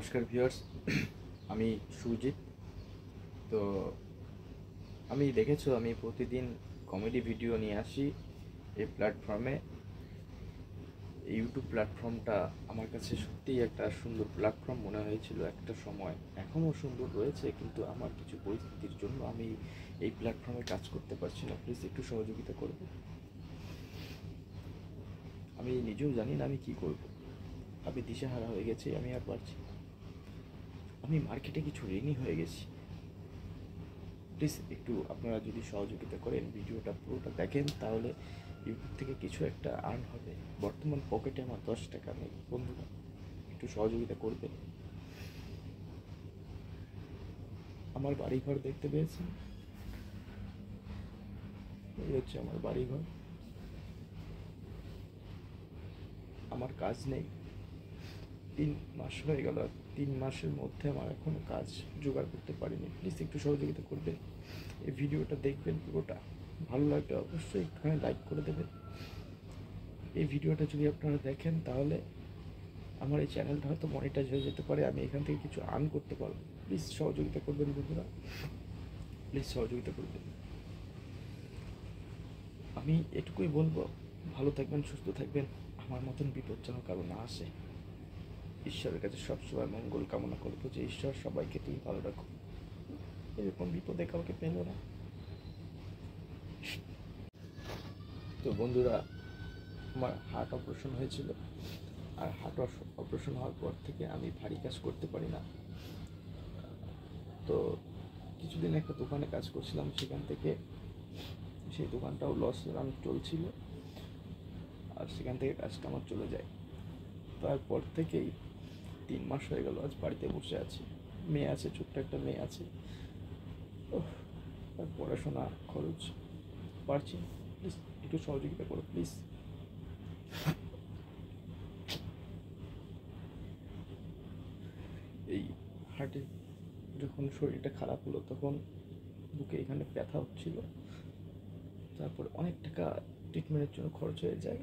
নমস্কার ভিউয়ার্স, আমি সুজিত। তো আমি দেখেছো আমি প্রতিদিন কমেডি ভিডিও নিয়ে আসি এই প্ল্যাটফর্মে। ইউটিউব প্ল্যাটফর্মটা আমার কাছে সত্যিই একটা সুন্দর প্ল্যাটফর্ম মনে হয়েছিল একটা সময়, এখনও সুন্দর রয়েছে, কিন্তু আমার কিছু পরিস্থিতির জন্য আমি এই প্ল্যাটফর্মে কাজ করতে পারছি না। প্লিজ একটু সহযোগিতা করবে। আমি নিজেও জানি না আমি কি করব, আমি দিশেহারা হয়ে গেছি, আমি আর পারছি না। আমি মার্কেটে কিছু ঋণী হয়ে গেছি। প্লিজ একটু আপনারা যদি সহযোগিতা করেন, ভিডিওটা পুরোটা দেখেন, তাহলে ইউটিউব থেকে কিছু একটা আর্ন হবে। বর্তমান পকেটে আমার 10 টাকা নেই। বন্ধুরা একটু সহযোগিতা করবেন। আমার বাড়িঘর দেখতে পেয়েছেন, এই হচ্ছে আমার বাড়িঘর। আমার কাজ নেই, 3 মাস হয়ে গেল। 3 মাসের মধ্যে আমার এখনো কাজ জোগাড় করতে পারিনি। প্লিজ একটু সহযোগিতা করবেন। এই ভিডিওটা দেখবেন পুরোটা, ভালো লাগলে অবশ্যই একটুখানি লাইক করে দেবেন। এই ভিডিওটা যদি আপনারা দেখেন, তাহলে আমার এই চ্যানেলটা হয়তো মনিটাইজ হয়ে যেতে পারে, আমি এখান থেকে কিছু আর্ন করতে পারবো। প্লিজ সহযোগিতা করবেন বন্ধুরা, প্লিজ সহযোগিতা করবেন। আমি এটুকুই বলবো, ভালো থাকবেন, সুস্থ থাকবেন। আমার মতন বিপদ যেন কারো না আসে। ঈশ্বরের কাছে সবসময় মঙ্গল কামনা করবো যে ঈশ্বর সবাইকে তুমি ভালো রাখো, এরকম বিপদে কাউকে পেল না। তো বন্ধুরা, আমার হার্ট অপারেশন হয়েছিল, আর হার্ট অপারেশন হওয়ার পর থেকে আমি ভারী কাজ করতে পারি না। তো কিছুদিন একটা দোকানে কাজ করছিলাম, সেখান থেকে সেই দোকানটাও লস রান চলছিল, আর সেখান থেকে কাজটা আমার চলে যায়। তারপর থেকেই 3 মাস হয়ে গেল, আজ বাড়িতে বসে আছি। মেয়ে আছে, ছোট্ট একটা মেয়ে আছে, আর পড়াশোনা খরচ পারছি না। প্লিজ একটু সহযোগিতা করো প্লিজ। এই হার্টে যখন শরীরটা খারাপ হলো, তখন বুকে এখানে ব্যথা হচ্ছিল, তারপর অনেক টাকা ট্রিটমেন্টের জন্য খরচ হয়ে যায়।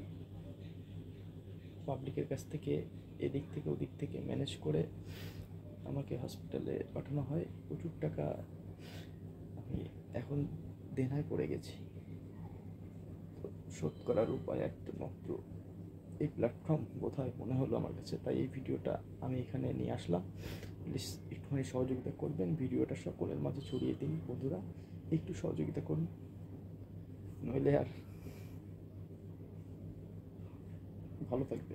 পাবলিকের কাছ থেকে এদিক থেকে ওদিক থেকে ম্যানেজ করে আমাকে হসপিটালে পাঠানো হয়। প্রচুর টাকা আমি এখন দেনায় পড়ে গেছি। শোধ করার উপায় একটা মাত্র এই প্ল্যাটফর্ম বোধহয় মনে হলো আমার কাছে, তাই এই ভিডিওটা আমি এখানে নিয়ে আসলাম। প্লিজ একটুখানি সহযোগিতা করবেন, ভিডিওটা সকলের মাঝে ছড়িয়ে দিন। বন্ধুরা একটু সহযোগিতা করুন, নইলে আর ভালো থাকবে।